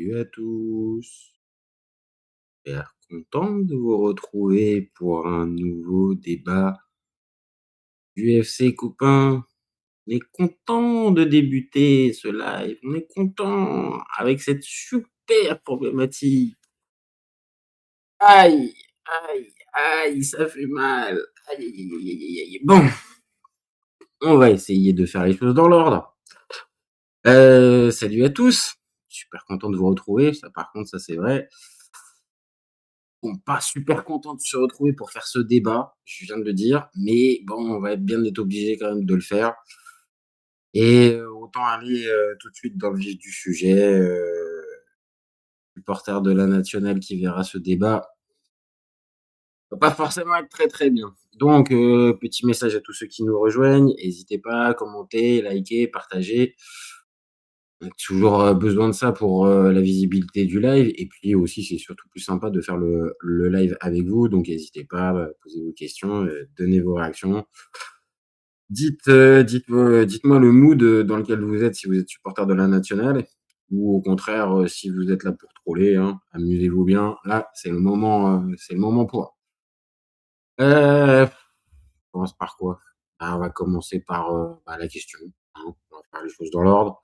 Salut à tous. Super content de vous retrouver pour un nouveau débat UFC copains. On est content de débuter ce live. On est content avec cette super problématique. Aïe, aïe, aïe, ça fait mal. Aïe, aïe, aïe, aïe, aïe, aïe. Bon, on va essayer de faire les choses dans l'ordre. Salut à tous. Super content de vous retrouver. Ça, par contre, ça c'est vrai. Bon, pas super content de se retrouver pour faire ce débat, je viens de le dire, mais bon, on va bien être obligé quand même de le faire. Et autant aller tout de suite dans le vif du sujet. Supporter de la nationale qui verra ce débat va pas forcément être très très bien. Donc, petit message à tous ceux qui nous rejoignent, n'hésitez pas à commenter, liker, partager. On a toujours besoin de ça pour la visibilité du live. Et puis aussi, c'est surtout plus sympa de faire le live avec vous. Donc, n'hésitez pas à poser vos questions, donner vos réactions. Dites-moi le mood dans lequel vous êtes, si vous êtes supporter de la nationale, ou au contraire, si vous êtes là pour troller, hein, amusez-vous bien. Là, c'est le moment pour. On commence par quoi? On va commencer par la question, hein. On va faire les choses dans l'ordre.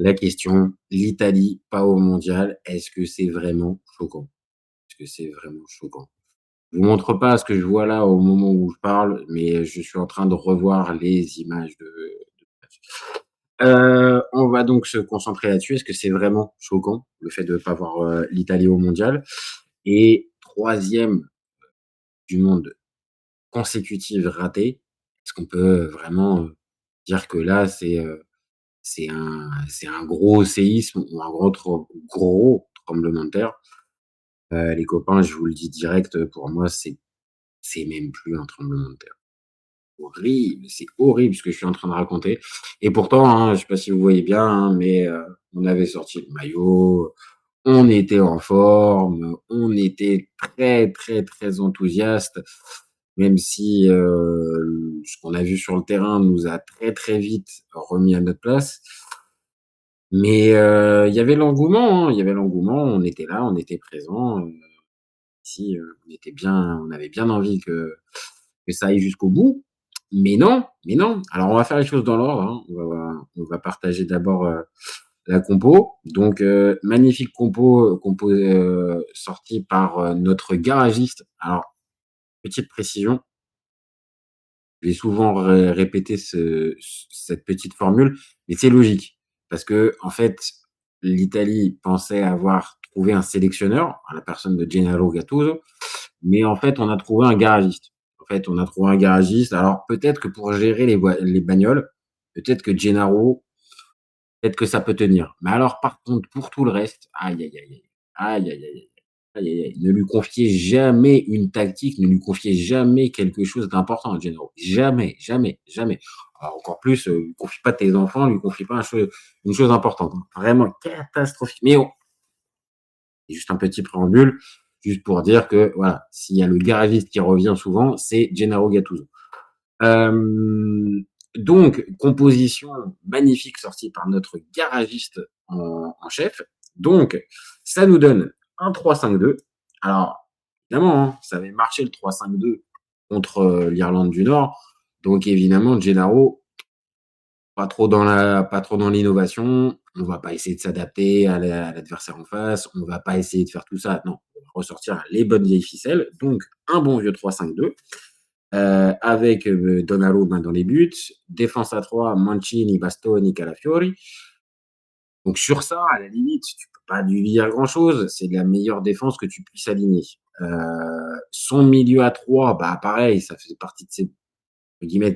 La question, l'Italie, pas au mondial, est-ce que c'est vraiment choquant? Est-ce que c'est vraiment choquant? Je vous montre pas ce que je vois là au moment où je parle, mais je suis en train de revoir les images de match. On va donc se concentrer là-dessus. Est-ce que c'est vraiment choquant, le fait de ne pas voir, l'Italie au mondial? Et troisième du monde consécutive ratée, est-ce qu'on peut vraiment, dire que là, c'est un gros séisme ou un gros tremblement de terre? Les copains, je vous le dis direct, pour moi, c'est même plus un tremblement de terre. Horrible, c'est horrible ce que je suis en train de raconter. Et pourtant, hein, je sais pas si vous voyez bien, hein, mais on avait sorti le maillot, on était en forme, on était très, très, très enthousiaste, même si ce qu'on a vu sur le terrain nous a très, très vite remis à notre place. Mais il y avait l'engouement, hein, il y avait l'engouement, on était là, on était présent. Si, on avait bien envie que ça aille jusqu'au bout. Mais non, mais non. Alors on va faire les choses dans l'ordre, hein. On va partager d'abord, la compo. Donc, magnifique compo, sortie par, notre garagiste. Alors, petite précision, je vais souvent répéter cette petite formule, mais c'est logique. Parce que en fait, l'Italie pensait avoir trouvé un sélectionneur, à la personne de Gennaro Gattuso, mais en fait, on a trouvé un garagiste. En fait, on a trouvé un garagiste. Alors peut-être que pour gérer les bagnoles, peut-être que Gennaro, peut-être que ça peut tenir. Mais alors par contre, pour tout le reste, aïe, aïe, aïe, aïe. Aïe, aïe, aïe, aïe, aïe, aïe. Ne lui confiez jamais une tactique, ne lui confiez jamais quelque chose d'important à Gennaro. Jamais, jamais, jamais. Alors, encore plus, lui confie pas tes enfants, lui confie pas une chose importante, hein. Vraiment catastrophique. Mais bon, c'est juste un petit préambule, juste pour dire que voilà, s'il y a le garagiste qui revient souvent, c'est Gennaro Gattuso. Donc, composition magnifique sortie par notre garagiste en chef. Donc, ça nous donne un 3-5-2. Alors, évidemment, hein, ça avait marché le 3-5-2 contre l'Irlande du Nord. Donc, évidemment, Gennaro, pas trop dans l'innovation. On va pas essayer de s'adapter à l'adversaire en face. On va pas essayer de faire tout ça. Non, on va ressortir les bonnes vieilles ficelles. Donc, un bon vieux 3-5-2 avec Donnarumma dans les buts, défense à 3, Mancini, Bastoni, Calafiori. Donc sur ça, à la limite, tu peux pas lui dire grand-chose. C'est la meilleure défense que tu puisses aligner. Son milieu à 3, bah pareil, ça faisait partie de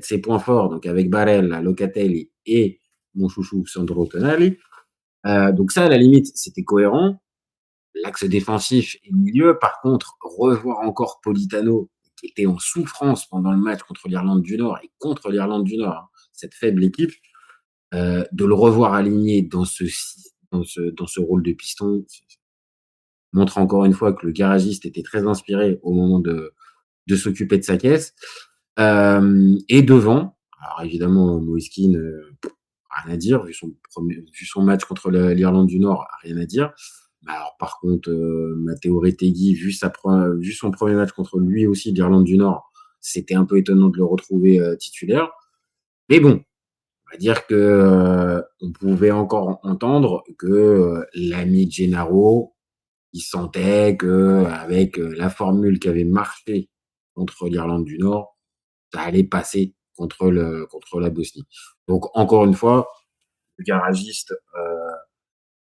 ses points forts. Donc avec Barella, Locatelli et mon chouchou Sandro Tonali. Donc ça, à la limite, c'était cohérent. L'axe défensif et le milieu, par contre, revoir encore Politano, qui était en souffrance pendant le match contre l'Irlande du Nord et contre l'Irlande du Nord, hein, cette faible équipe, de le revoir aligné dans ce rôle de piston, montre encore une fois que le garagiste était très inspiré au moment de s'occuper de sa caisse. Et devant, alors évidemment, Moiskin, rien à dire, vu son match contre l'Irlande du Nord, rien à dire. Mais alors par contre, Matteo Retegui, vu son premier match contre lui aussi l'Irlande du Nord, c'était un peu étonnant de le retrouver, titulaire. Mais bon, on va dire que, on pouvait encore entendre que, l'ami Gennaro, il sentait qu'avec, la formule qui avait marché contre l'Irlande du Nord, ça allait passer contre la Bosnie. Donc encore une fois, le garagiste,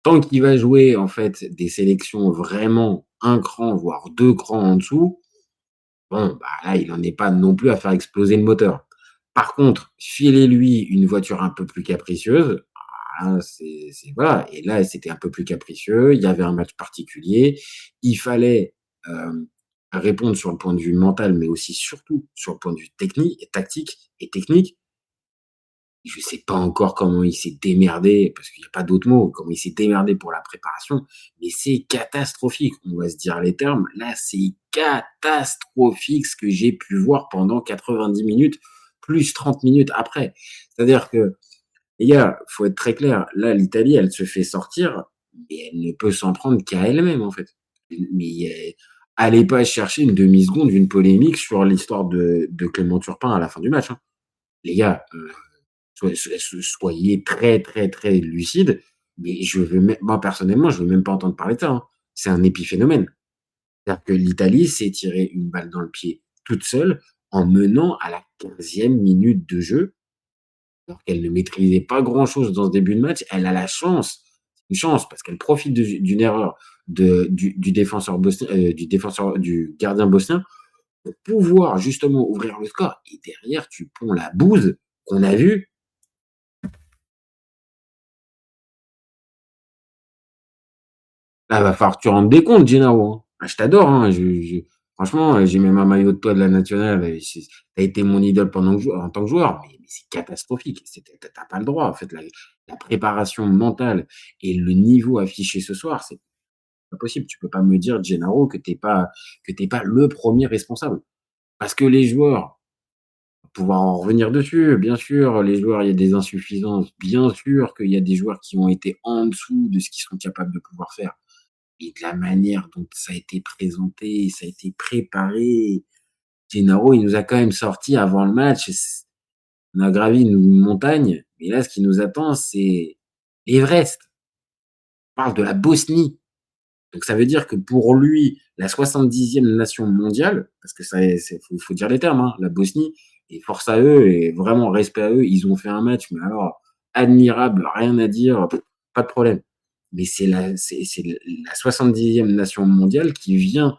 tant qu'il va jouer en fait des sélections vraiment un cran, voire 2 crans en dessous, bon, bah, là, il en est pas non plus à faire exploser le moteur. Par contre, filez-lui une voiture un peu plus capricieuse, ah, c'est voilà, et là, c'était un peu plus capricieux, il y avait un match particulier, il fallait, répondre sur le point de vue mental, mais aussi surtout sur le point de vue technique tactique et technique. Je sais pas encore comment il s'est démerdé, parce qu'il y a pas d'autre mot, comment il s'est démerdé pour la préparation, mais c'est catastrophique. On va se dire les termes. Là, c'est catastrophique ce que j'ai pu voir pendant 90 minutes, plus 30 minutes après. C'est-à-dire que, les gars, faut être très clair. Là, l'Italie, elle se fait sortir, mais elle ne peut s'en prendre qu'à elle-même, en fait. Mais, allez pas chercher une demi-seconde, une polémique sur l'histoire de Clément Turpin à la fin du match, hein. Les gars, soyez très, très, très lucide, mais je veux même moi personnellement, je veux même pas entendre parler de ça, hein. C'est un épiphénomène. C'est-à-dire que l'Italie s'est tiré une balle dans le pied toute seule en menant à la 15e minute de jeu, alors qu'elle ne maîtrisait pas grand-chose dans ce début de match. Elle a la chance, une chance parce qu'elle profite d'une erreur du défenseur bosnien, du gardien bosnien pour pouvoir justement ouvrir le score et derrière tu ponds la bouse qu'on a vue. Ah, va falloir que tu rendes des comptes, Gennaro, hein. Ah, je t'adore, hein. Franchement, j'ai même un maillot de toi de la nationale. Tu été mon idole en tant que joueur, mais c'est catastrophique. T'as pas le droit. En fait, la préparation mentale et le niveau affiché ce soir, c'est pas possible. Tu peux pas me dire, Gennaro, que t'es pas le premier responsable. Parce que les joueurs, on va pouvoir en revenir dessus, bien sûr, les joueurs, il y a des insuffisances, bien sûr qu'il y a des joueurs qui ont été en dessous de ce qu'ils sont capables de pouvoir faire. Et de la manière dont ça a été présenté, ça a été préparé. Gennaro, il nous a quand même sorti avant le match. On a gravi une montagne, mais là, ce qui nous attend, c'est l'Everest. On parle de la Bosnie. Donc ça veut dire que pour lui, la 70e nation mondiale, parce que ça, faut dire les termes, hein, la Bosnie, et force à eux, et vraiment respect à eux, ils ont fait un match, mais alors admirable, rien à dire, pas de problème. Mais c'est la 70e nation mondiale qui vient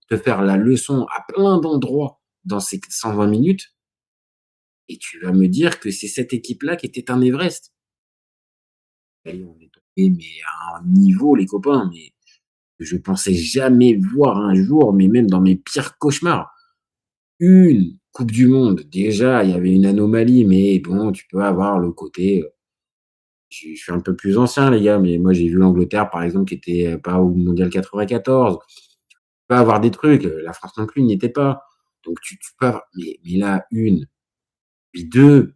te faire la leçon à plein d'endroits dans ces 120 minutes, et tu vas me dire que c'est cette équipe-là qui était un Everest. Et on est tombé, mais à un niveau, les copains, mais je pensais jamais voir un jour, mais même dans mes pires cauchemars. Une coupe du monde, déjà, il y avait une anomalie, mais bon, tu peux avoir le côté, je suis un peu plus ancien, les gars, mais moi, j'ai vu l'Angleterre, par exemple, qui était, pas au mondial 94. Tu peux avoir des trucs, la France non plus n'y était pas. Donc tu peux avoir mais là, une, puis 2,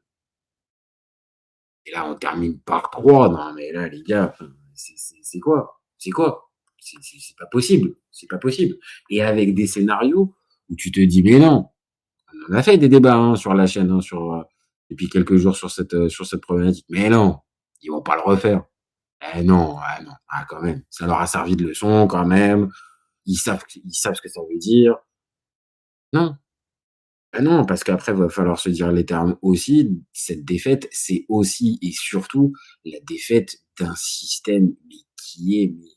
et là, on termine par 3. Non, mais là, les gars, enfin, c'est quoi? C'est quoi? C'est pas possible, c'est pas possible. Et avec des scénarios où tu te dis: «Mais non!» On en a fait des débats, hein, sur la chaîne, hein, depuis quelques jours sur cette problématique. Mais non, ils vont pas le refaire. Eh non, ah non, ah quand même, ça leur a servi de leçon quand même. Ils savent ce que ça veut dire. Non, ah non, parce qu'après, va falloir se dire les termes aussi. Cette défaite, c'est aussi et surtout la défaite d'un système, mais qui est, mais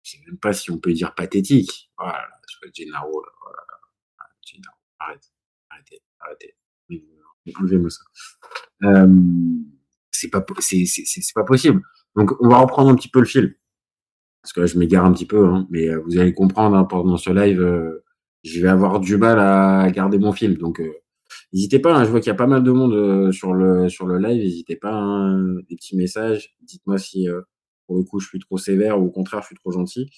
je sais même pas si on peut dire pathétique. Voilà, je vois Gennaro là, voilà, Gennaro, arrête, arrêtez, arrêtez. Enlevez-moi ça. C'est pas po c'est pas possible. Donc on va reprendre un petit peu le fil, parce que là je m'égare un petit peu, hein, mais vous allez comprendre, hein, pendant ce live, je vais avoir du mal à garder mon fil. Donc n'hésitez pas, hein, je vois qu'il y a pas mal de monde, sur le live, n'hésitez pas, hein, des petits messages. Dites-moi si, pour le coup je suis trop sévère ou au contraire je suis trop gentil.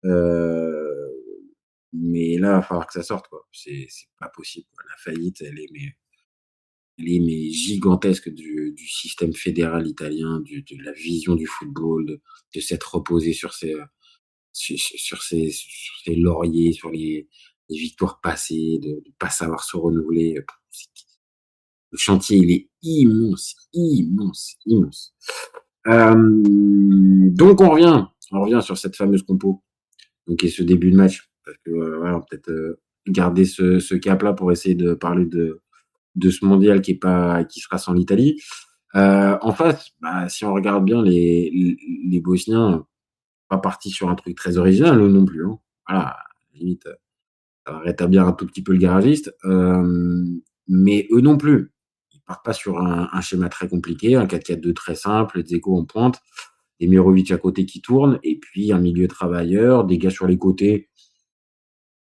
Heu Mais là, il va falloir que ça sorte, quoi. C'est pas possible, quoi. La faillite, elle est gigantesque du système fédéral italien, de la vision du football, de s'être reposé sur ses lauriers, sur les victoires passées, de pas savoir se renouveler, c'est le chantier, il est immense, immense, immense. Donc on revient sur cette fameuse compo, donc et ce début de match parce que, voilà, peut-être, garder ce cap-là pour essayer de parler de ce mondial qui sera sans l'Italie. En face, bah, si on regarde bien les Bosniens, pas partis sur un truc très original, eux non plus, hein. Voilà, à la limite, ça va rétablir un tout petit peu le garagiste, mais eux non plus. Ils partent pas sur un schéma très compliqué, un 4-4-2 très simple, Dzeko en pointe, Demirovic à côté qui tourne et puis un milieu travailleur, des gars sur les côtés.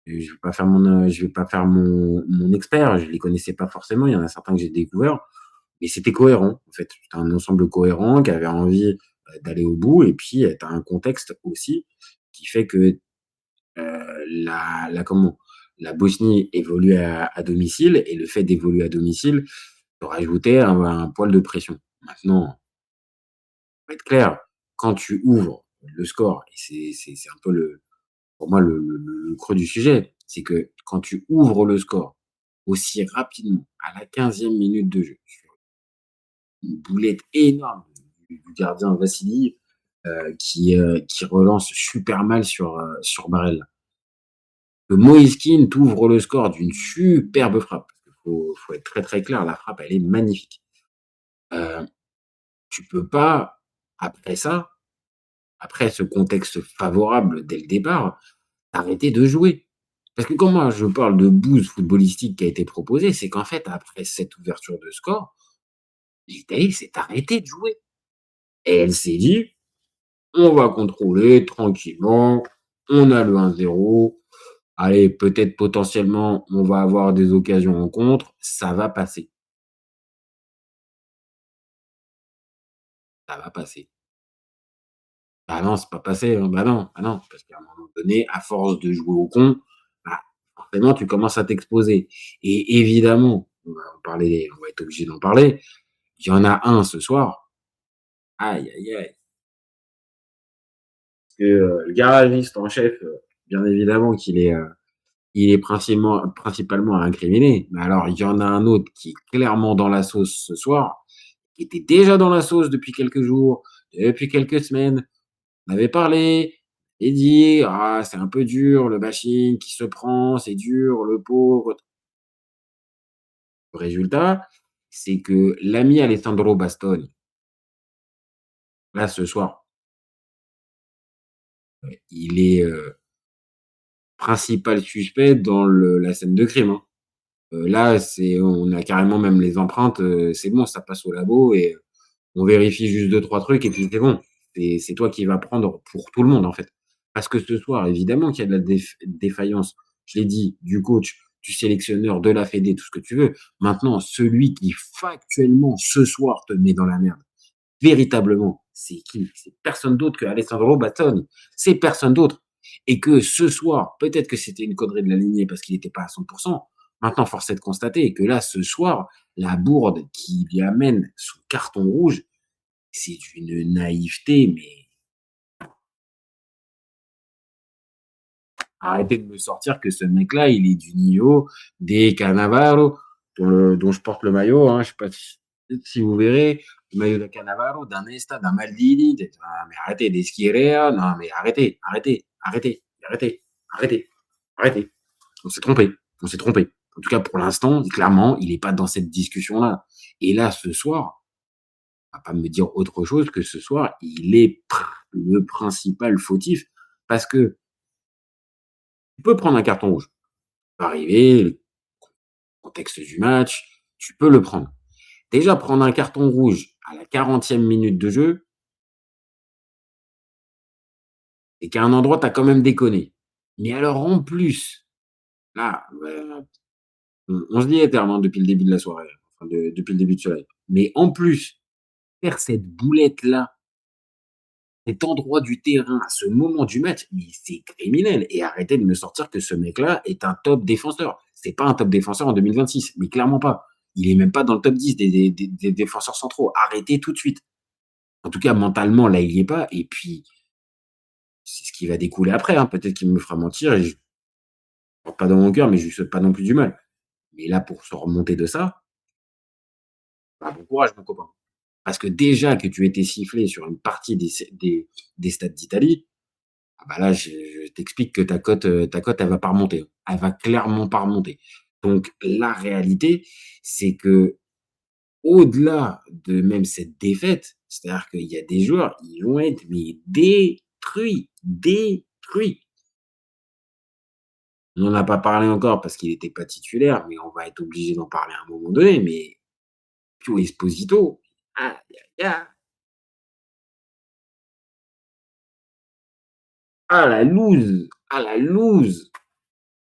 Je vais pas faire mon expert, je les connaissais pas forcément, il y en a certains que j'ai découverts, mais c'était cohérent en fait. C'était un ensemble cohérent qui avait envie, d'aller au bout et puis, tu as un contexte aussi qui fait que, la Bosnie évolue à domicile et le fait d'évoluer à domicile peut rajouter un poil de pression. Maintenant, pour être clair, quand tu ouvres le score et c'est un peu pour moi le creux du sujet, c'est que quand tu ouvres le score aussi rapidement à la 15e minute de jeu, sur une boulette énorme du gardien Vassili, qui relance super mal sur Barella. Que Moïse Kean t'ouvre le score d'une superbe frappe. Parce qu'il faut être très, très clair, la frappe, elle est magnifique. Heu, Tu peux pas, après ça, après ce contexte favorable dès le départ, arrêter de jouer. Parce que quand moi je parle de bouse footballistique qui a été proposée, c'est qu'en fait, après cette ouverture de score, l'Italie s'est arrêtée de jouer et elle s'est dit: «On va contrôler tranquillement, on a le 1-0, allez, peut-être potentiellement, on va avoir des occasions en contre, ça va passer, ça va passer». Bah non, c'est pas passé, hein, bah non, parce qu'à un moment donné, à force de jouer au con, bah, forcément tu commences à t'exposer et évidemment, on va être obligé d'en parler, il y en a un ce soir, aïe, aïe, aïe, que, le garagiste en chef, bien évidemment il est principalement incriminé, mais alors il y en a un autre qui est clairement dans la sauce ce soir, qui était déjà dans la sauce depuis quelques jours, depuis quelques semaines. On avait parlé et dit: «Ah, c'est un peu dur le bashing qui se prend, c'est dur, le pauvre». Le résultat, c'est que l'ami Alessandro Bastoni, là, ce soir, il est, principal suspect dans la scène de crime, hein. Là, on a carrément même les empreintes, c'est bon, ça passe au labo et on vérifie juste deux trois trucs et puis c'est bon. C'est toi qui vas prendre pour tout le monde, en fait. Parce que ce soir, évidemment qu'il y a de la défaillance. Je l'ai dit, du coach, du sélectionneur, de la fédé, tout ce que tu veux. Maintenant, celui qui factuellement, ce soir, te met dans la merde, véritablement, c'est qui? C'est personne d'autre que Alessandro Bastoni. C'est personne d'autre. Et que ce soir, peut-être que c'était une connerie de l'aligner parce qu'il n'était pas à 100%. Maintenant, force est de constater que là, ce soir, la bourde qui lui amène son carton rouge, c'est d'une naïveté, mais arrêtez de me sortir que ce mec-là, il est du niveau des Cannavaro, dont je porte le maillot, hein, je sais pas si vous verrez, le maillot de Cannavaro, d'un Nesta, d'un Maldini, ah, mais arrêtez, des Schirea, non mais arrêtez, arrêtez, arrêtez, arrêtez, arrêtez, arrêtez. On s'est trompé, on s'est trompé. En tout cas, pour l'instant, clairement, il est pas dans cette discussion-là. Et là, ce soir, on va pas me dire autre chose que ce soir, il est le principal fautif parce que tu peux prendre un carton rouge. Ça peut arriver, le contexte du match, tu peux le prendre. Déjà, prendre un carton rouge à la 40e minute de jeu, c'est qu'à un endroit, tu as quand même déconné. Mais alors, en plus, là, on se dit éterne, hein, depuis le début de la soirée, enfin, depuis le début de soirée. Mais en plus, faire cette boulette-là cet endroit du terrain, à ce moment du match, mais c'est criminel et arrêtez de me sortir que ce mec-là est un top défenseur. C'est pas un top défenseur en 2026, mais clairement pas. Il est même pas dans le top 10 des défenseurs centraux. Arrêtez tout de suite. En tout cas, mentalement, là, il y est pas et puis c'est ce qui va découler après, hein. Peut-être qu'il me fera mentir et je porte pas dans mon cœur, mais je lui souhaite pas non plus du mal. Mais là, pour se remonter de ça, bah, bon courage mon copain. Parce que déjà que tu étais sifflé sur une partie des stades d'Italie, ah bah là, je t'explique que ta cote, elle va pas remonter, hein. Elle va clairement pas remonter. Donc la réalité, c'est que au-delà de même cette défaite, c'est-à-dire qu'il y a des joueurs, ils vont être mais détruits, détruits. On n'en a pas parlé encore parce qu'il était pas titulaire, mais on va être obligé d'en parler à un moment donné, mais Pio Esposito, aïe aïe aïe, ah la loose, ah la loose,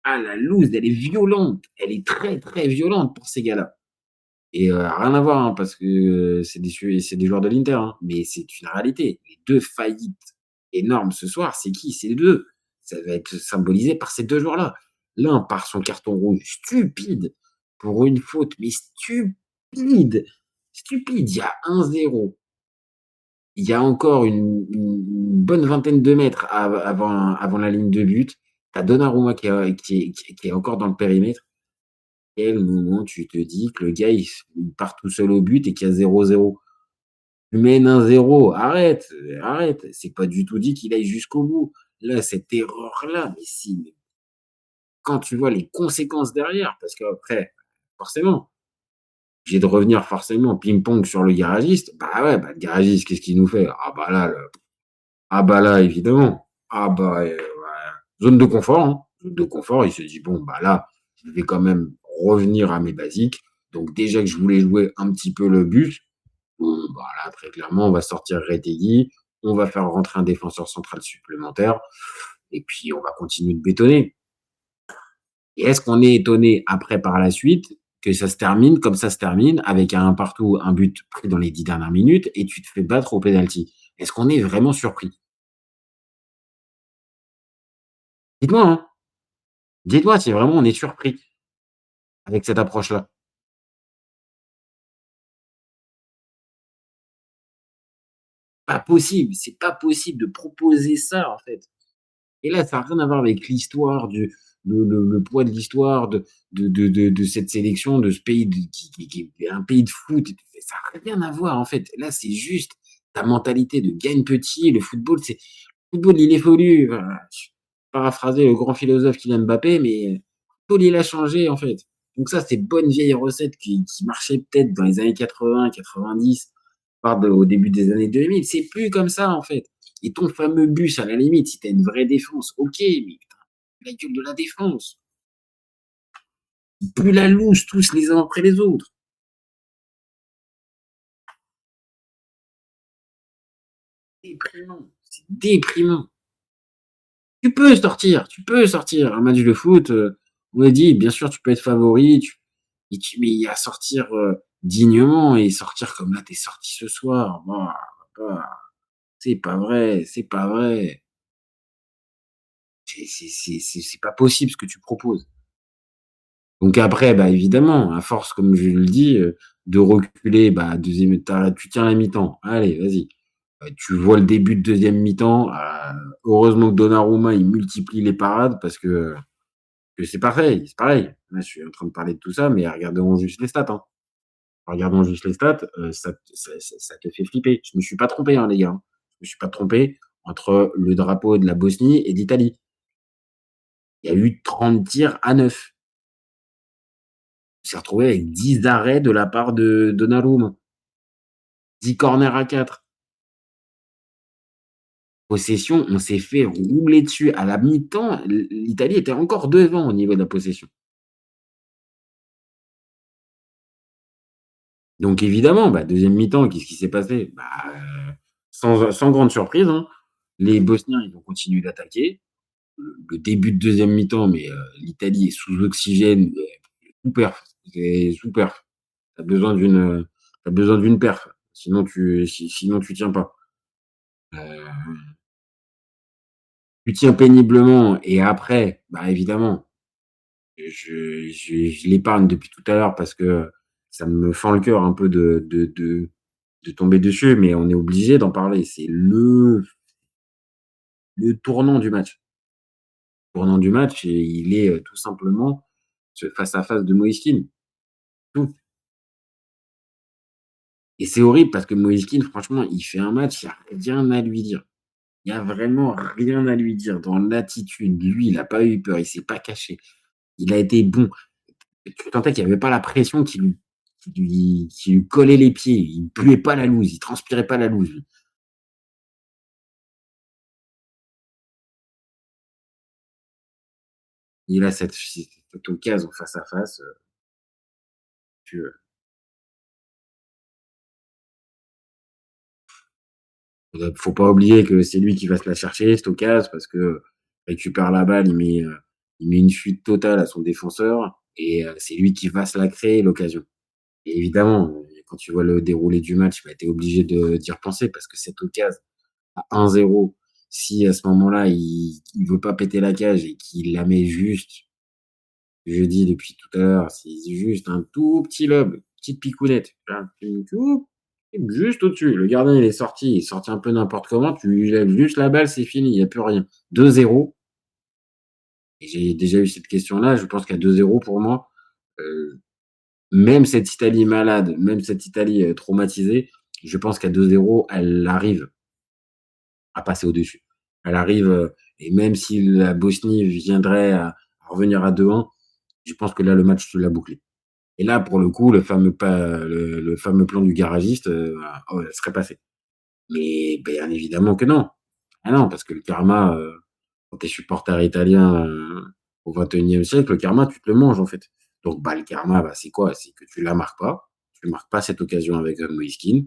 ah la loose, elle est violente, elle est très, très violente pour ces gars-là. Et rien à voir, hein, parce que, c'est des joueurs de l'Inter, hein, mais c'est une réalité. Les 2 faillites énormes ce soir, c'est qui? C'est les 2. Ça va être symbolisé par ces 2 joueurs-là. L'un par son carton rouge stupide pour une faute, mais stupide, stupide. Il y a 1-0. Il y a encore une bonne vingtaine de mètres avant la ligne de but. Tu as Donnarumma qui est encore dans le périmètre. Quel moment tu te dis que le gars, il part tout seul au but et qu'il y a 0-0? Tu mènes 1-0, arrête, arrête. C'est pas du tout dit qu'il aille jusqu'au bout. Là, cette erreur-là, mais si, mais quand tu vois les conséquences derrière, parce qu'après, forcément, j'ai de revenir forcément ping-pong sur le garagiste. Bah ouais, bah le garagiste, qu'est-ce qu'il nous fait? Ah bah là, évidemment. Ah bah, zone de confort, hein. Zone de confort, il se dit: «Bon, bah là, je vais quand même revenir à mes basiques». Donc déjà que je voulais jouer un petit peu le but, bon, bah là, très clairement, on va sortir Retegui, on va faire rentrer un défenseur central supplémentaire et puis on va continuer de bétonner. Et est-ce qu'on est étonné après, par la suite, que ça se termine comme ça se termine, avec un partout, un but pris dans les 10 dernières minutes et tu te fais battre au pénalty? Est-ce qu'on est vraiment surpris? Dites-moi, hein? Dites-moi si vraiment on est surpris avec cette approche-là. Pas possible, c'est pas possible de proposer ça, en fait. Et là, ça a rien à voir avec l'histoire du le poids de l'histoire de cette sélection, de ce pays de qui est un pays de foot et tout. Ça a rien à voir, en fait. Là, c'est juste ta mentalité de gagne petit. Le football, il évolue. Voilà, je paraphraser le grand philosophe Kylian Mbappé, mais le football, il a changé, en fait. Donc ça, ces bonnes vieilles recettes qui marchaient peut-être dans les années 80-90, voire au début des années 2000, c'est plus comme ça, en fait. Et ton fameux bus, à la limite, si tu as une vraie défense, OK, mais putain, la gueule de la défense. Ils puent la loose tous les uns après les autres. Déprimant, c'est déprimant. Tu peux sortir un match de foot, on a dit, bien sûr, tu peux être favori, mais il y a sortir, dignement et sortir comme là, tu es sorti ce soir. Waouh, bah, c'est pas vrai, c'est pas vrai. C'est pas possible ce que tu proposes. Donc après, bah, évidemment, à force, comme je le dis, de reculer, bah, 2e tu tiens la mi-temps. Allez, vas-y. Tu vois le début de 2e mi-temps, heureusement que Donnarumma, il multiplie les parades parce que c'est pareil, c'est pareil. Là, je suis en train de parler de tout ça, mais regardons juste les stats, hein. Regardons juste les stats, ça te fait flipper. Je me suis pas trompé, hein, les gars, hein. Je me suis pas trompé entre le drapeau de la Bosnie et d'Italie. Il y a eu 30 tirs à 9. On s'est retrouvé avec 10 arrêts de la part de Donnarumma, 10 corners à 4. Possession, on s'est fait rouler dessus. À la mi-temps, l'Italie était encore devant au niveau de la possession. Donc évidemment, bah, 2e mi-temps, qu'est-ce qui s'est passé? Bah, sans grande surprise, hein, les Bosniens, ils ont continué d'attaquer. Le début de 2e mi-temps, mais l'Italie est sous oxygène, sous perf, c'est sous perf. Tu besoin d'une perf, sinon tu tiens pas. heu, tu tiens péniblement et après, bah, évidemment, je l'épargne depuis tout à l'heure parce que ça me fend le cœur un peu de tomber dessus, mais on est obligé d'en parler. C'est le tournant du match. Le tournant du match et il est, tout simplement ce face à face de Moïse Kean, tout. Et c'est horrible parce que Moïse Kean, franchement, il fait un match, il y a rien à lui dire. Il y a vraiment rien à lui dire dans l'attitude. Lui, il a pas eu peur, il s'est pas caché. Il a été bon. Tu sentais qu'il y avait pas la pression qui lui collait les pieds. Il puait pas la loose, il transpirait pas la loose, lui. Il a cette occasion face à face, que faut pas oublier que c'est lui qui va se la chercher cette occasion parce que récupère la balle, il met une fuite totale à son défenseur et c'est lui qui va se la créer l'occasion. Et évidemment, quand tu vois le déroulé du match, bah, tu es obligé de d'y repenser parce que cette occasion à 1-0, si à ce moment-là, il veut pas péter la cage et qu'il la met juste, je dis depuis tout à l'heure, c'est juste un tout petit lob, petite picounette, un tout juste au-dessus. Le gardien, il est sorti un peu n'importe comment, tu lui lèves juste la balle, c'est fini, il y a plus rien. 2-0 et j'ai déjà eu cette question-là, je pense qu'à 2-0 pour moi, heu, même cette Italie malade, même cette Italie, traumatisée, je pense qu'à 2-0, elle arrive à passer au-dessus. Elle arrive, et même si la Bosnie viendrait à revenir à 2-1, je pense que là, le match, tu l'as bouclé. Et là, pour le coup, le fameux plan du garagiste, oh, serait passé. Mais bien évidemment que non. Ah non, parce que le karma, quand tu es supporter italien, au 21e siècle, le karma, tu te le manges, en fait. Donc bah, le karma, bah, c'est quoi? C'est que tu la marques pas, tu marques pas cette occasion avec, Moise Kean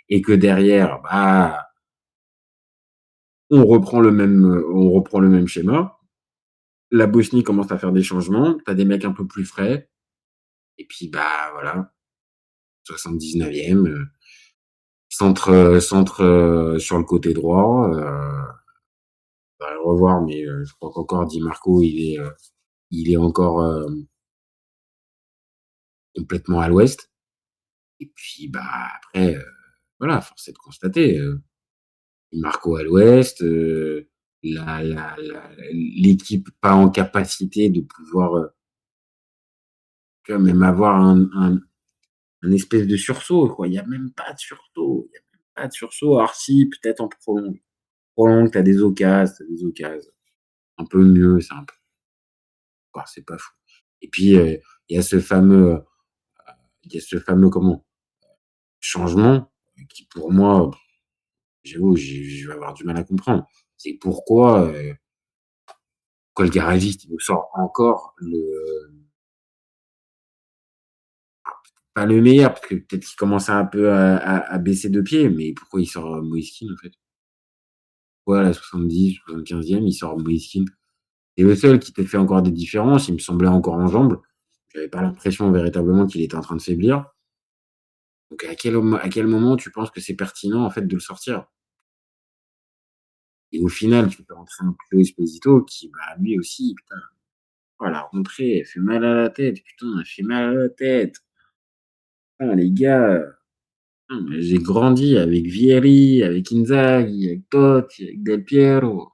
et que derrière, bah, on reprend le même schéma. La Bosnie commence à faire des changements, tu as des mecs un peu plus frais et puis, bah, voilà, 79e, centre, sur le côté droit, faudrait le revoir, mais je crois qu'encore Di Marco, il est encore, complètement à l'ouest et puis, bah, après, voilà, force est de constater, Di Marco à l'ouest, l'équipe pas en capacité de pouvoir, tu vois, même avoir un espèce de sursaut, quoi. Il y a même pas de sursaut, il y a même pas de sursaut. Alors si, peut-être en prolongue, tu as des occasions, un peu mieux, c'est un peu bah, c'est pas fou et puis, il y a ce fameux, il y a ce fameux comment? Changement qui pour moi, j'avoue, je vais avoir du mal à comprendre. C'est pourquoi le garagiste, il nous sort encore pas le meilleur, parce que peut-être qu'il commence un peu à baisser de pied, mais pourquoi il sort, Moise Kean, en fait? Pourquoi à la 70, 75e, il sort Moise Kean? C'est le seul qui te fait encore des différences, il me semblait encore en jambes. J'avais pas l'impression véritablement qu'il était en train de faiblir. Donc à quel moment tu penses que c'est pertinent, en fait, de le sortir? Et au final, tu peux rentrer un Pio Esposito qui, bah, lui aussi, putain, oh la rentrée, elle fait mal à la tête, putain, elle fait mal à la tête. Putain les gars, putain, mais j'ai grandi avec Vieri, avec Inzaghi, avec Totti, avec Del Piero.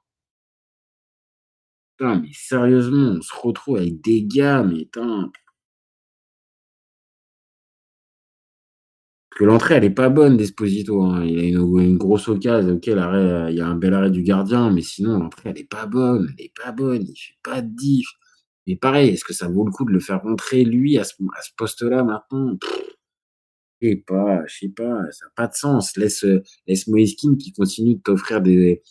Putain, mais sérieusement, on se retrouve avec des gars, mais putain, que l'entrée, elle est pas bonne d'Esposito, hein. Il a une grosse occasion, OK, l'arrêt, il y a un bel arrêt du gardien, mais sinon l'entrée, elle est pas bonne, elle est pas bonne, il fait pas de diff. Mais pareil, est-ce que ça vaut le coup de le faire rentrer lui à ce poste-là maintenant? Je sais pas, ça a pas de sens. Laisse Moise Kean qui continue de t'offrir des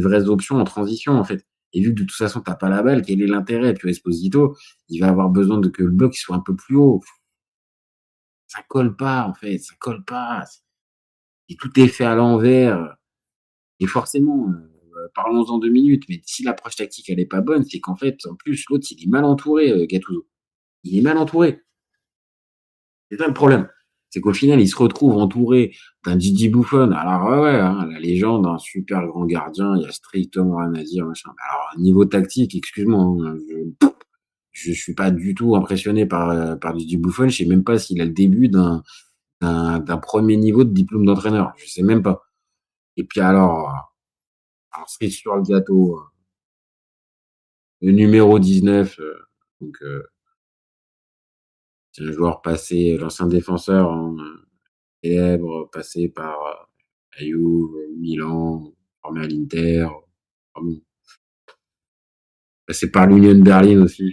vraies options en transition, en fait. Et vu que de toute façon, tu as pas la balle, quel est l'intérêt? Puis Esposito, il va avoir besoin de que le bloc il soit un peu plus haut. Ça colle pas, en fait, ça colle pas. Et tout est fait à l'envers. Et forcément, parlons-en 2 minutes, mais si l'approche tactique elle est pas bonne, c'est qu'en fait, en plus, l'autre il est mal entouré, Gattuso. Il est mal entouré. C'est ça le problème. C'est qu'au final, il se retrouve entouré d'un Gigi Buffon. Alors ouais, ouais, hein, la légende, un super grand gardien, il y a strictement rien à dire, machin. Alors niveau tactique, excuse-moi, hein, je suis pas du tout impressionné par Gigi Buffon. Je sais même pas s'il a le début d'un 1er niveau de diplôme d'entraîneur. Je sais même pas. Et puis alors cerise sur le gâteau, le numéro 19, donc c'est un joueur passé, l'ancien défenseur, hein, célèbre, passé par, la Juve, Milan, formé à l'Inter, vraiment passé par l'Union Berlin aussi,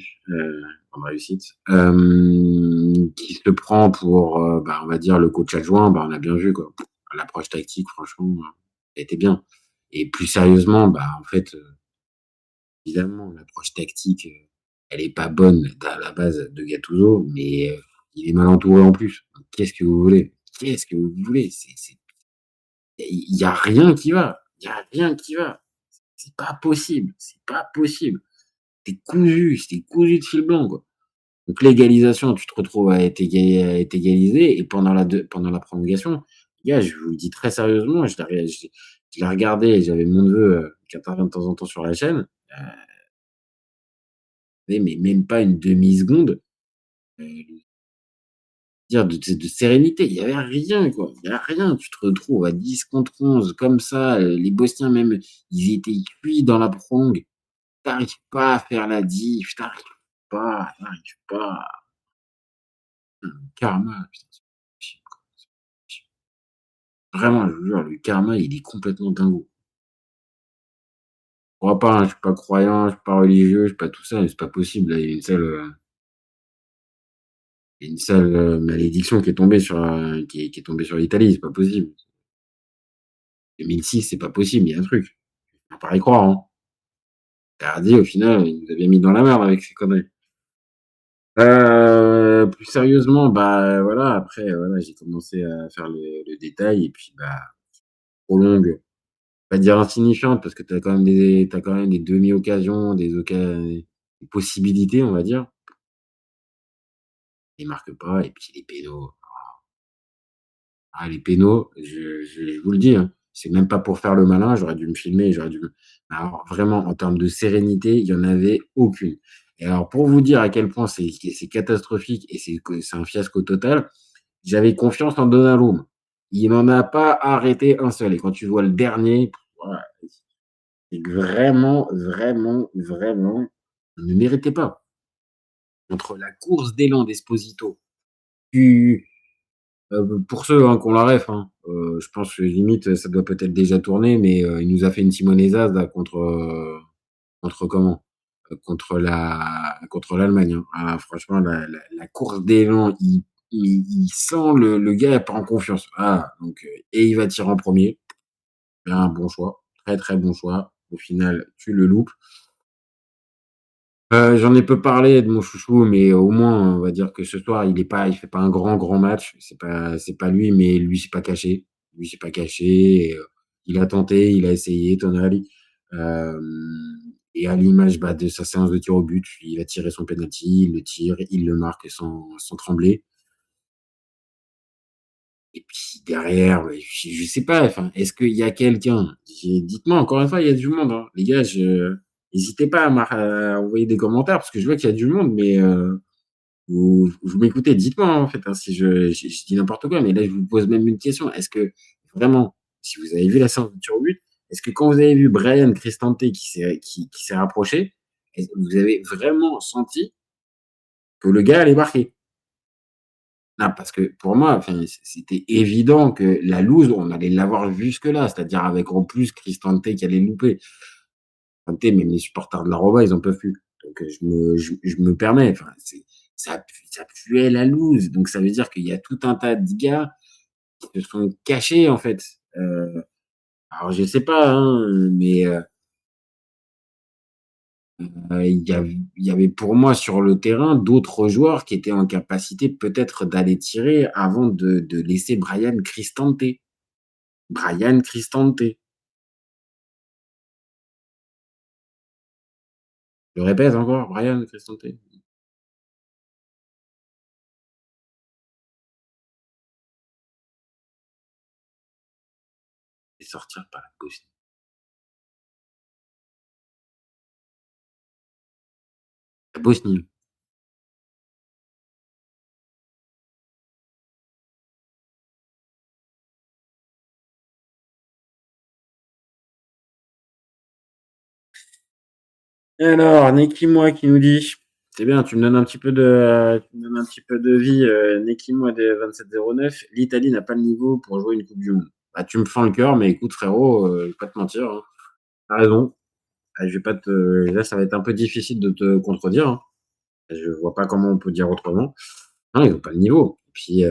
grande réussite. Qui se prend pour, bah, on va dire le coach adjoint, bah, on a bien vu quoi. L'approche tactique franchement, elle était bien et plus sérieusement, bah, en fait, évidemment l'approche tactique, elle est pas bonne à la base de Gattuso, mais, il est mal entouré en plus. Donc qu'est-ce que vous voulez? Qu'est-ce que vous voulez? C'est il y a rien qui va, il y a rien qui va. C'est pas possible, c'est pas possible. Tu cousu de fil blanc, quoi. Donc l'égalisation, tu te retrouves à être égalisé et pendant la prolongation, les gars, je vous le dis très sérieusement, je l'ai regardé, j'avais mon neveu, qui intervient de temps en temps sur la chaîne, mais même pas une demi-seconde, dire de sérénité. Il y avait rien, quoi. Il y a rien. Tu te retrouves à 10 contre 11 comme ça, les Bosniens même, ils étaient cuits dans la prolongue. Tu pas à faire la diff, tu arrives pas. Karma, putain, c'est pas possible, quoi. C'est pas possible. Vraiment, je vous jure, le karma, il est complètement dingo. Je crois pas, hein, je suis pas croyant, je suis pas religieux, je suis pas tout ça, mais c'est pas possible. Là, il y a une sale, malédiction qui est tombée sur, qui est tombée sur l'Italie, c'est pas possible. 2006, c'est pas possible, il y a un truc. Faut pas y croire, hein. Verratti, au final, il nous a bien mis dans la merde avec ses conneries. Plus sérieusement, bah, voilà, après, voilà, j'ai commencé à faire le détail et puis, bah, prolongue, pas dire insignifiante parce que tu quand même des demi-occasions, des possibilités, on va dire. Ils marquent pas et puis les pénaux, les pénaux, je vous le dis, hein, c'est même pas pour faire le malin, j'aurais dû me filmer, j'aurais dû me alors vraiment en termes de sérénité, il y en avait aucune et alors pour vous dire à quel point c'est catastrophique et c'est un fiasco total, j'avais confiance en Donnarumma. Il n'en a pas arrêté un seul et quand tu vois le dernier, voilà, c'est que vraiment, vraiment, vraiment, on ne méritait pas. Entre la course d'élan d'Esposito, tu pour ceux, hein, qui ont la ref, hein, je pense que limite, ça doit peut-être déjà tourner, mais il nous a fait une Simonézade là contre comment? Contre l'Allemagne, hein. Ah franchement la course d'élan, il sent le gars est pas en confiance. Ah donc et il va tirer en premier. Er Un bon choix, très, très bon choix. Au final, tu le loupes. J'en ai peu parlé de mon chouchou, mais au moins, on va dire que ce soir, il fait pas un grand, grand match. C'est pas lui, mais lui, c'est pas caché. Lui, c'est pas caché et il a tenté, il a essayé, Tonali. Et à l'image, bah, de sa séance de tir au but, il a tiré son penalty, il le tire, il le marque sans trembler. Et puis derrière, ouais, je sais pas, enfin, est-ce qu'il y a quelqu'un dites-moi encore une fois, il y a du monde, hein. Les gars, je hésitez pas à envoyer des commentaires parce que je vois qu'il y a du monde, mais vous m'écoutez, dites-moi, hein, en fait, hein, si je dis n'importe quoi, mais là, je vous pose même une question. Est-ce que vraiment, si vous avez vu la séance de tir au but, est-ce que quand vous avez vu Bryan Cristante qui s'est rapproché, est-ce que vous avez vraiment senti que le gars allait marquer? Non, parce que pour moi, enfin, c'était évident que la loose, on allait l'avoir jusque-là, c'est-à-dire avec en plus Cristante qui allait louper. Cristante, même les supporters de la Roma, ils en peuvent plus. Donc je me permets, enfin, ça puait la loose. Donc ça veut dire qu'il y a tout un tas de gars qui se sont cachés, en fait. Alors je sais pas, hein, mais il y avait pour moi sur le terrain d'autres joueurs qui étaient en capacité peut-être d'aller tirer avant de laisser Bryan Cristante. Bryan Cristante. Je répète encore, Bryan Cristante. et sortir par la Bosnie. La Bosnie. Alors, Nekimoa qui nous dit: «C'est bien, tu me donnes un petit peu de tu me donnes un petit peu de vie, Nekimoa des 2709. L'Italie n'a pas le niveau pour jouer une coupe du monde». Bah, tu me fends le cœur, mais écoute frérot, je vais pas te mentir, hein, tu raison. Je vais pas te là, ça va être un peu difficile de te contredire, hein. Je vois pas comment on peut dire autrement. Non, ils ont pas le niveau. Et puis,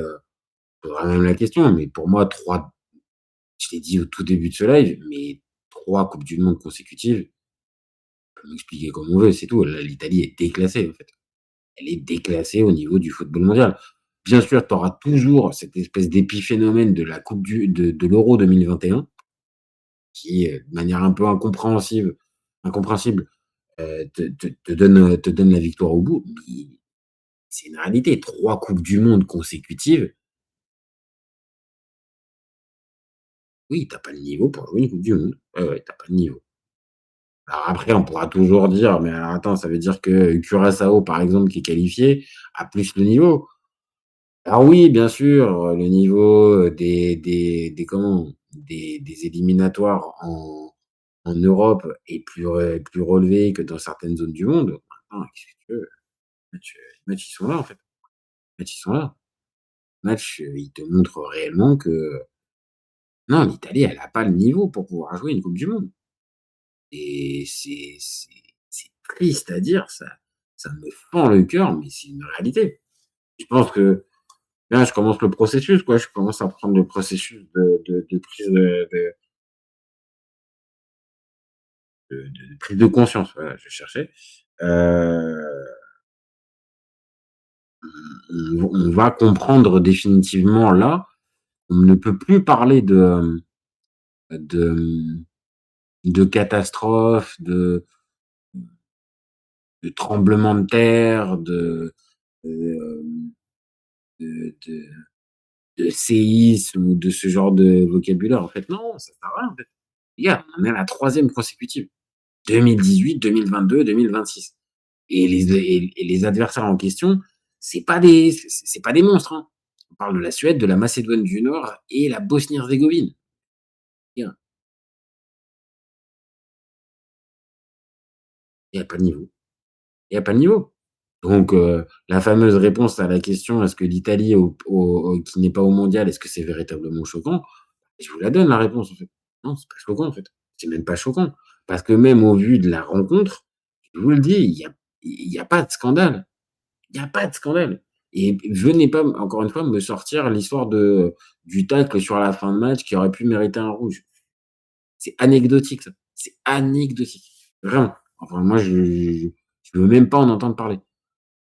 faudra même la question, mais pour moi 3, je l'ai dit au tout début de ce live, mais 3 coupes du monde consécutives, on peut m'expliquer comme on veut, c'est tout. Là, l'Italie est déclassée, en fait. Elle est déclassée au niveau du football mondial. Bien sûr, tu auras toujours cette espèce d'épiphénomène de la coupe de l'Euro 2021 qui, de manière un peu incompréhensible, te donne la victoire au bout. Mais c'est une réalité. 3 coupes du monde consécutives, oui, tu as pas le niveau pour jouer une coupe du monde. Ouais, ouais, tu as pas le niveau. Alors après, on pourra toujours dire: «Mais alors attends, ça veut dire que Curaçao, par exemple, qui est qualifié, a plus le niveau». Alors oui, bien sûr, le niveau, des comment? Des éliminatoires en Europe est plus relevé que dans certaines zones du monde. Maintenant, qu'est-ce que tu veux? Les matchs, ils sont là, en fait. Les matchs, ils sont là. Les matchs, ils te montrent réellement que non, l'Italie, elle a pas le niveau pour pouvoir jouer une coupe du monde et c'est triste à dire, ça me fend le cœur, mais c'est une réalité. Je pense que là, je commence le processus, quoi. Je commence à prendre le processus de prise, de prise de conscience, voilà, je cherchais. Heu, on va comprendre définitivement là, on ne peut plus parler de, de catastrophe, de tremblement de terre, hem, de de séisme ou de ce genre de vocabulaire. En fait, non, ça sert à rien, en fait. Les gars, on est à la 3e consécutive. 2018, 2022, 2026 et les adversaires en question, c'est pas des monstres, hein. On parle de la Suède, de la Macédoine du Nord et la Bosnie-Herzégovine. Il y a pas de niveau. Il y a pas de niveau. Donc la fameuse réponse à la question: «Est-ce que l'Italie qui n'est pas au mondial, est-ce que c'est véritablement choquant?» Je vous la donne la réponse, en fait. Non, c'est pas choquant, en fait. C'est même pas choquant. Parce que même au vu de la rencontre, je vous le dis, il y a pas de scandale. Il y a pas de scandale et venez pas encore une fois me sortir l'histoire du tacle sur la fin de match qui aurait pu mériter un rouge. C'est anecdotique ça, c'est anecdotique, vraiment. Enfin moi je veux même pas en entendre parler.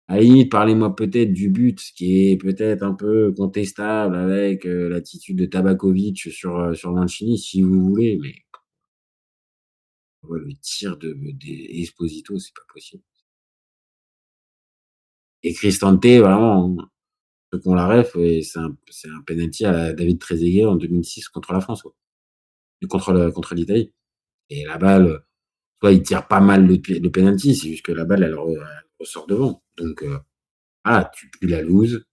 À la limite, parlez-moi peut-être du but qui est peut-être un peu contestable avec, l'attitude de Tabakovic sur Mancini si vous voulez, mais ouais, le tir d'Esposito, c'est pas possible et Cristante vraiment, ceux qui ont la ref et c'est un penalty à David Trezeguet en 2006 contre la France, quoi et contre l'Italie et la balle, tu vois, il tire pas mal le penalty, c'est juste que la balle, elle ressort devant donc ah, tu pues la loose,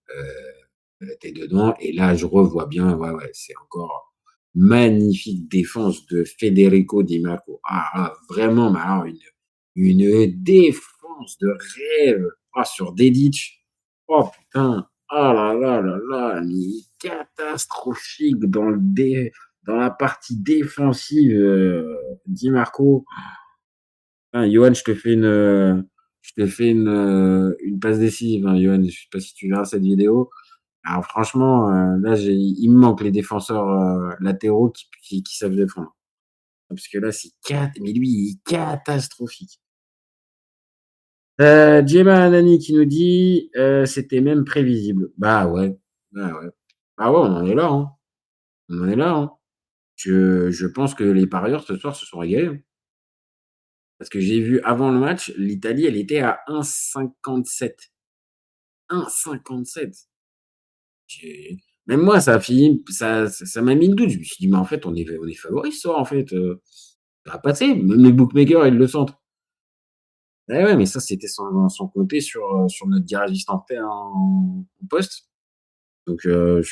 tu dedans et là, je revois bien, ouais, ouais, c'est encore magnifique défense de Federico Di Marco. Ah, ah, vraiment, mais alors une défense de rêve. Ah, sur Dedic. Oh putain. Ah là là là là, mais catastrophique dans la partie défensive, Di Marco. Putain, Yoann, je te fais une passe décisive, hein, Yoann. Je sais pas si tu verras cette vidéo. Alors franchement, là, il me manque les défenseurs, latéraux qui savent défendre. Parce que là, c'est mais lui, il est catastrophique. Djema Anani qui nous dit, «C'était même prévisible». Bah ouais, bah ouais. Ah ouais, on en est là, hein. On en est là, hein. Je pense que les parieurs ce soir se sont régalés, hein. Parce que j'ai vu avant le match, l'Italie, elle était à 1,57. 1,57. Même moi, ça a fini ça m'a mis le doute. Je me suis dit: «Mais en fait, on est favoris ce soir, en fait, ça va passer». Même les bookmakers, ils le sentent. Eh ouais, mais ça, c'était sans compter sur notre garagiste en poste. Donc je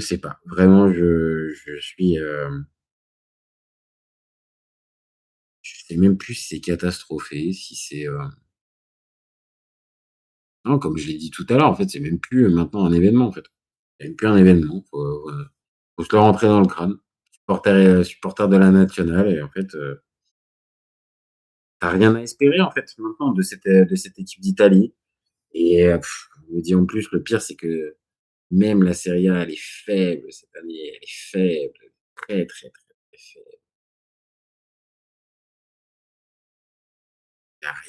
sais pas. Vraiment, je suis, je sais même plus si c'est catastrophé, si c'est, non, comme je l'ai dit tout à l'heure, en fait, c'est même plus, maintenant un événement, en fait. C'est même plus un événement, faut se le rentrer dans le crâne. Supporter de la nationale et en fait, tu rien à espérer, en fait, maintenant de cette équipe d'Italie et je me dis en plus, le pire, c'est que même la Serie A, elle est faible cette année, elle est faible, très, très, très, très faible.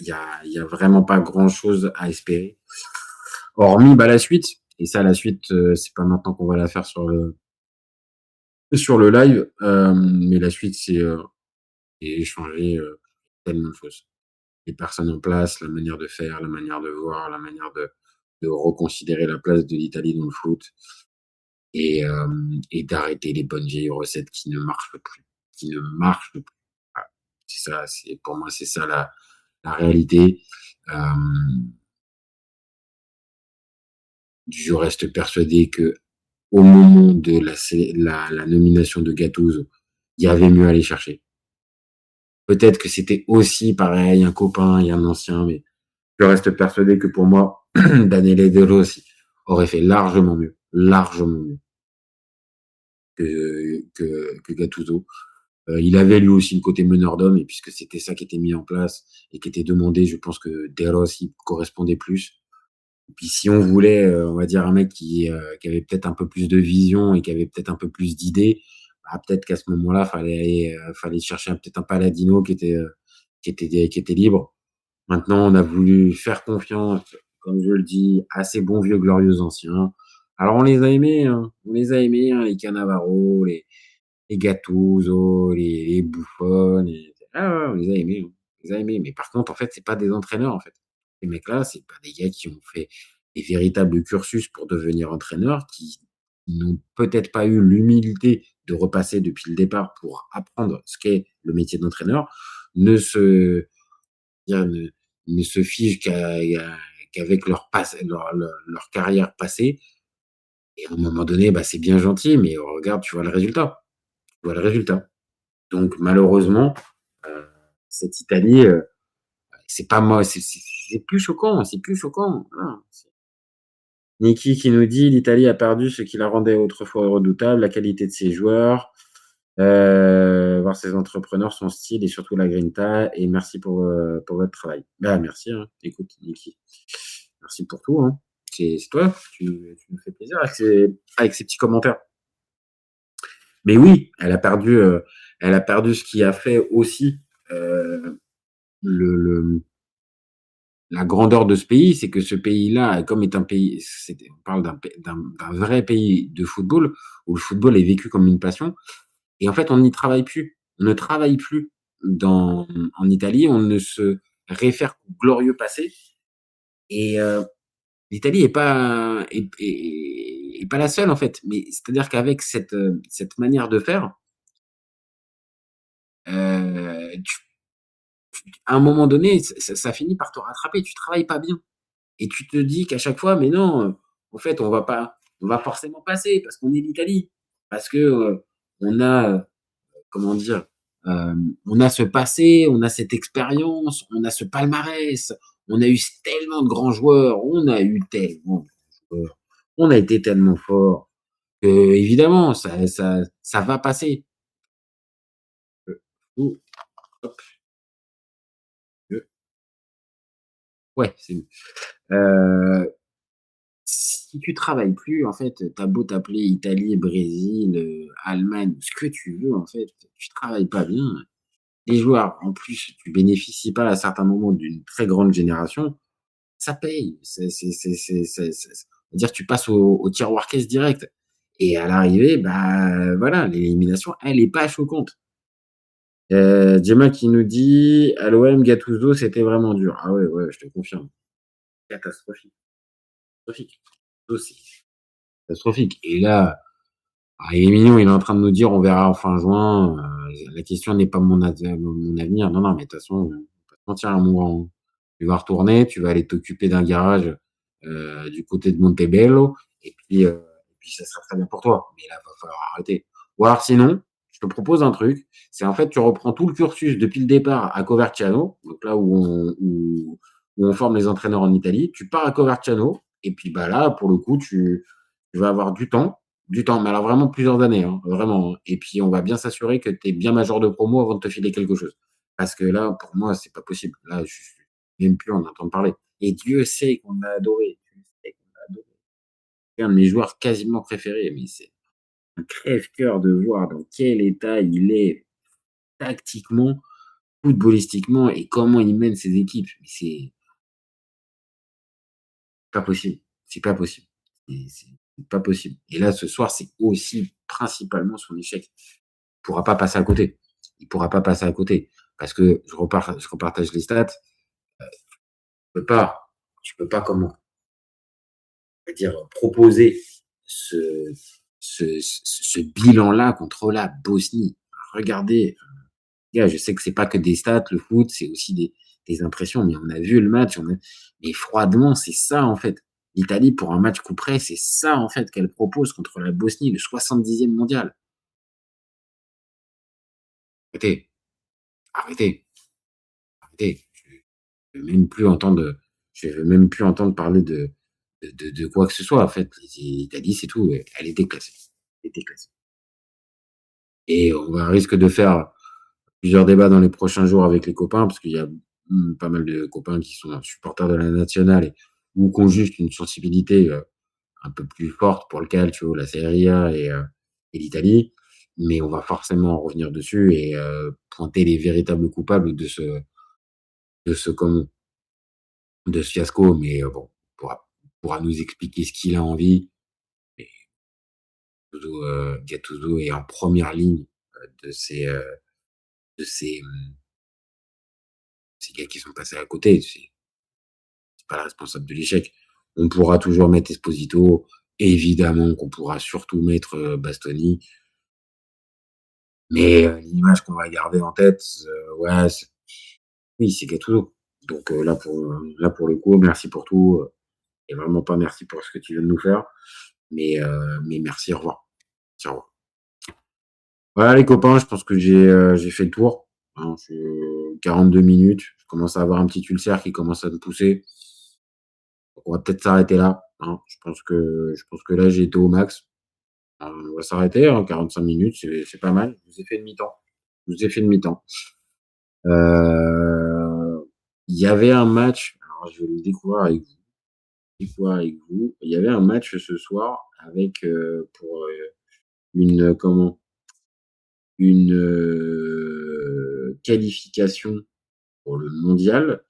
Il y a vraiment pas grand-chose à espérer. Hormis, bah, la suite et ça, la suite, c'est pas maintenant qu'on va la faire sur le live, mais la suite, c'est échanger, tellement de choses. Les personnes en place, la manière de faire, la manière de voir, la manière de reconsidérer la place de l'Italie dans le foot et d'arrêter les bonnes vieilles recettes qui ne marchent plus, qui ne marchent plus. Voilà. C'est ça, pour moi, c'est ça la réalité. Hem, je reste persuadé que au moment de la nomination de Gattuso, il y avait mieux à aller chercher. Peut-être que c'était aussi pareil, un copain et un ancien, mais je reste persuadé que pour moi, Daniele De Rossi aurait fait largement mieux que Gattuso. Il avait lui aussi le côté meneur d'hommes et puisque c'était ça qui était mis en place et qui était demandé, je pense que De Rossi correspondait plus. Et puis si on voulait, on va dire un mec qui avait peut-être un peu plus de vision et qui avait peut-être un peu plus d'idées, bah, peut-être qu'à ce moment-là, fallait chercher peut-être un Paladino qui était libre. Maintenant, on a voulu faire confiance, comme je le dis, à ces bons vieux glorieux anciens. Alors on les a aimés, hein, les Cannavaro, les Gattuso, les Buffon, ouais, on les a aimés, hein, on les a aimés. Mais par contre, en fait, c'est pas des entraîneurs, en fait. Ces mecs-là, c'est pas des gars qui ont fait des véritables cursus pour devenir entraîneurs, qui n'ont peut-être pas eu l'humilité de repasser depuis le départ pour apprendre ce qu'est le métier d'entraîneur, ne se dire ne se figent qu'avec leur carrière passée et à un moment donné, bah, c'est bien gentil, mais regarde, tu vois le résultat. Tu vois le résultat. Donc malheureusement, heu, cette Italie, c'est pas moi, c'est plus choquant, voilà. Niki qui nous dit: «L'Italie a perdu ce qui la rendait autrefois redoutable, la qualité de ses joueurs, voir ses entrepreneurs, son style et surtout la grinta et merci pour votre travail». Bah, merci, hein, écoute Niki. Merci pour tout, hein. C'est toi, tu nous fais plaisir avec ces petits commentaires. Mais oui, elle a perdu ce qui a fait aussi, le la grandeur de ce pays, c'est que ce pays-là, comme est un pays on parle d'un vrai pays de football, où le football est vécu comme une passion et en fait, on n'y travaille plus. On ne travaille plus en Italie, on ne se réfère qu'au glorieux passé et l'Italie est pas la seule, en fait. Mais c'est-à-dire qu'avec cette manière de faire, tu à un moment donné, ça finit par te rattraper. Tu travailles pas bien. Et tu te dis qu'à chaque fois: «Mais non, en fait, on va forcément passer parce qu'on est l'Italie». Parce que, on a, comment dire? On a ce passé, on a cette expérience, on a ce palmarès, on a eu tellement de grands joueurs, on a eu tellement de grands joueurs, on a été tellement fort qu'évidemment ça va passer. Ou hop, ouais, c'est mieux. Heu Si tu travailles plus, en fait, tu beau t'appeler Italie, Brésil, Allemagne, ce que tu veux, en fait, tu travailles pas bien. Les joueurs, en plus, tu bénéficies pas à certains moments d'une très grande génération, ça paye. C'est-à-dire tu passes au tiroir caisse direct et à l'arrivée, bah, voilà, l'élimination, elle est pas choquante. Gemma qui nous dit: «À l'OM, Gattuso, c'était vraiment dur». Ah ouais, ouais, je te confirme. Catastrophique, catastrophique. Aussi. catastrophique et là, il est mignon, il est en train de nous dire: «On verra en fin juin, la question n'est pas mon avenir». Non, non, mais de toute façon, on va pas se mentir, mon grand, tu vas retourner, tu vas aller t'occuper d'un garage, du côté de Montebello et puis ça sera très bien pour toi. Mais là, va falloir arrêter. Ou alors sinon, je te propose un truc, c'est en fait, tu reprends tout le cursus depuis le départ à Coverciano, donc là où on forme les entraîneurs en Italie. Tu pars à Coverciano et puis, bah, là, pour le coup, tu vas avoir du temps, mais alors vraiment plusieurs années, hein, vraiment, hein. Et puis on va bien s'assurer que tu es bien major de promo avant de te filer quelque chose. Parce que là, pour moi, c'est pas possible. Là, je suis même plus en entendre parler. Et Dieu sait qu'on a adoré, Dieu sait qu'on a adoré. C'est un de mes joueurs quasiment préférés, mais c'est un crève-cœur de voir dans quel état il est tactiquement, footballistiquement et comment il mène ses équipes. Mais c'est pas possible, c'est pas possible. C'est pas possible. Et là, ce soir, c'est aussi principalement son échec. Pourra pas passer à côté. Il pourra pas passer à côté parce que je repartage les stats, tu peux pas tu peux pas comment? Dire proposer ce ce bilan-là contre la Bosnie. Regardez, gars, je sais que c'est pas que des stats, le foot, c'est aussi des impressions, mais on a vu le match, on a mais froidement, c'est ça, en fait. L'Italie, pour un match coup près, c'est ça, en fait, qu'elle propose contre la Bosnie, le 70e mondial. Arrêtez, arrêtez, arrêtez. Je veux même plus entendre, je veux même plus entendre parler de quoi que ce soit, en fait. L'Italie, c'est tout, elle est déclassée. Elle est déclassée et on va risque de faire plusieurs débats dans les prochains jours avec les copains parce qu'il y a, pas mal de copains qui sont supporters de la nationale et ou qui ont juste une sensibilité, un peu plus forte pour le calcio, la Serie A et l'Italie. Mais on va forcément revenir dessus et pointer les véritables coupables de ce comment de ce fiasco. Mais bon, pourra nous expliquer ce qu'il a envie et Gattuso est en première ligne, de ces, ces gars qui sont passés à côté. C'est pas le responsable de l'échec. On pourra toujours mettre Esposito, évidemment qu'on pourra surtout mettre, Bastoni, mais l'image qu'on va garder en tête, ouais, oui, c'est Gattuso. Donc là, pour le coup, merci pour tout, et vraiment pas merci pour ce que tu viens de nous faire, mais merci, au revoir. Au revoir. Voilà les copains, je pense que j'ai fait le tour, hein, je 42 minutes, je commence à avoir un petit ulcère qui commence à me pousser. Donc on va peut-être s'arrêter là, hein. Je pense que là, j'ai été au max. On va s'arrêter, hein, 45 minutes, c'est pas mal. Je vous ai fait une mi-temps. Je vous ai fait une mi-temps. Heu, il y avait un match, alors je vais le découvrir avec vous. Il y avait un match ce soir avec, pour, comment? Une, qualification pour le mondial,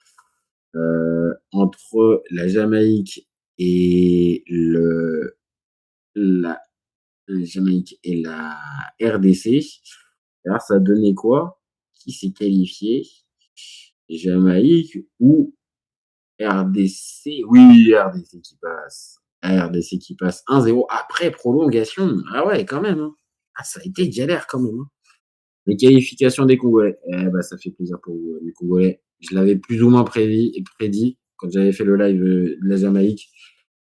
entre la Jamaïque et la Jamaïque et la RDC. Alors ça donnait quoi? Qui s'est qualifié? Jamaïque ou RDC? Oui, RDC qui passe. RDC qui passe 1-0 après prolongation. Ah ouais, quand même, hein. Ah, ça a été galère quand même, hein. Les qualifications des Congolais. Eh bah, ça fait plaisir pour vous, les Congolais. Je l'avais plus ou moins prédit quand j'avais fait le live, de la Jamaïque.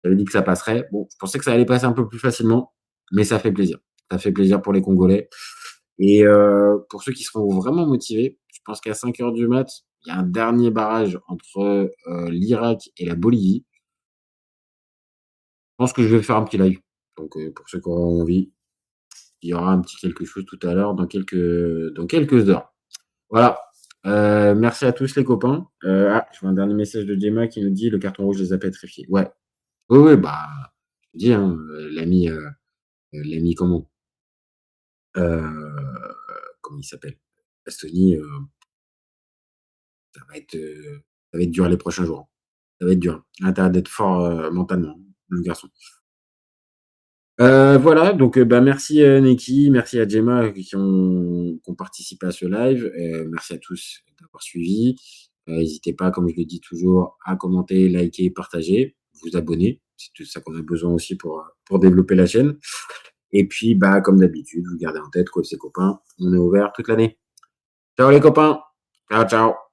J'avais dit que ça passerait. Bon, je pensais que ça allait passer un peu plus facilement, mais ça fait plaisir. Ça fait plaisir pour les Congolais et pour ceux qui seront vraiment motivés, je pense qu'à 5 heures du mat, il y a un dernier barrage entre, l'Irak et la Bolivie. Je pense que je vais faire un petit live. Donc pour ceux qui auront envie, il y aura un petit quelque chose tout à l'heure dans quelques heures. Voilà, merci à tous les copains. Je vois un dernier message de Gemma qui nous dit: «Le carton rouge les a pétrifiés». Ouais, oui, oui, bah, je te dis, hein, l'ami comment? Heu, comment il s'appelle? Bastoni, ça va être, heu, ça va être dur les prochains jours. Ça va être dur. Il a intérêt d'être fort, mentalement, le garçon. Voilà, donc bah, merci, Neki, merci à Gemma, qui ont participé à ce live, merci à tous d'avoir suivi. Hésitez pas, comme je le dis toujours, à commenter, liker, partager, vous abonner. c'est tout ça qu'on a besoin aussi pour développer la chaîne. Et puis, bah, comme d'habitude, vous gardez en tête qu'OFC Copain, on est ouvert toute l'année. Ciao les copains. Ciao, ciao.